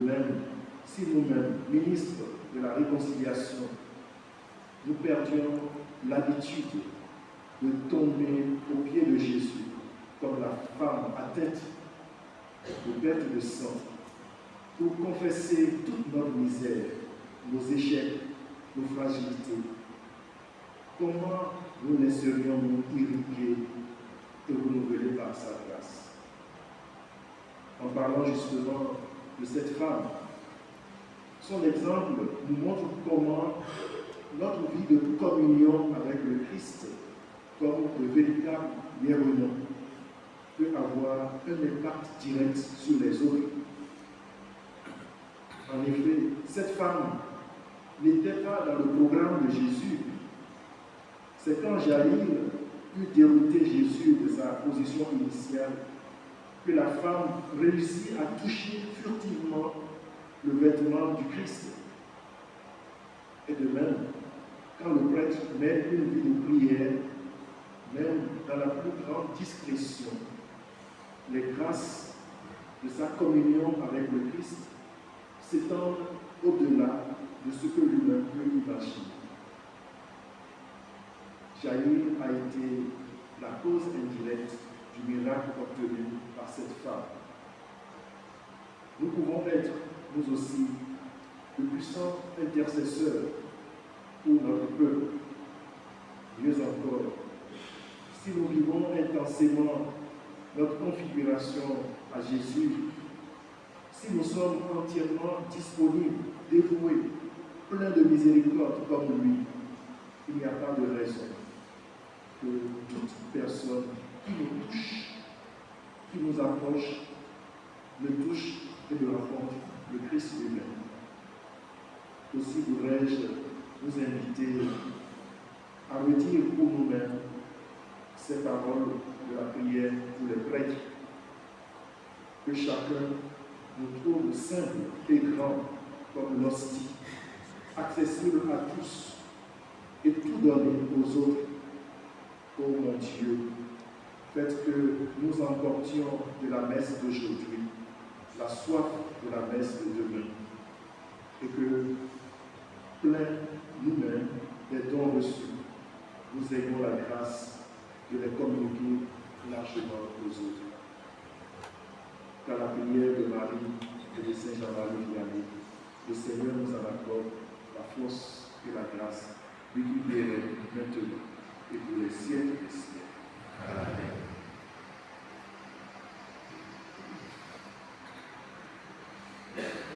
Même si nous-mêmes, ministres de la réconciliation, nous perdions l'habitude de tomber aux pieds de Jésus, comme la femme atteinte de perte de sang, pour confesser toute notre misère, nos échecs, nos fragilités. Comment nous laisserions-nous irriguer et renouveler par sa grâce? En parlant justement de cette femme, son exemple nous montre comment notre vie de communion avec le Christ, comme le véritable guéridon, peut avoir un impact direct sur les autres. En effet, cette femme n'était pas dans le programme de Jésus. C'est quand Jaïr eut dérouté Jésus de sa position initiale que la femme réussit à toucher furtivement le vêtement du Christ. Et de même, quand le prêtre mène une vie de prière, même dans la plus grande discrétion, les grâces de sa communion avec le Christ s'étendent au-delà de ce que lui-même peut imaginer. Jaïr a été la cause indirecte du miracle obtenu par cette femme. Nous pouvons être, nous aussi, de puissants intercesseurs pour notre peuple. Mieux encore, si nous vivons intensément notre configuration à Jésus, si nous sommes entièrement disponibles, dévoués, pleins de miséricorde comme lui, il n'y a pas de raison que toute personne qui nous touche, qui nous approche, ne touche et ne rencontre le Christ lui-même. Aussi voudrais-je vous inviter à redire pour nous-mêmes ces paroles de la prière pour les prêtres, que chacun nous trouve simple et grand comme l'hostie, accessible à tous et tout donné aux autres. Ô mon Dieu, faites que nous emportions de la messe d'aujourd'hui la soif de la messe de demain et que, plein nous-mêmes des dons reçus, nous ayons la grâce de les communiquer largement aux autres. Car la prière de Marie et de Saint Jean-Marie Vianney, le Seigneur nous en accorde la force et la grâce, lui qui guérit maintenant et pour les siècles des siècles. Amen.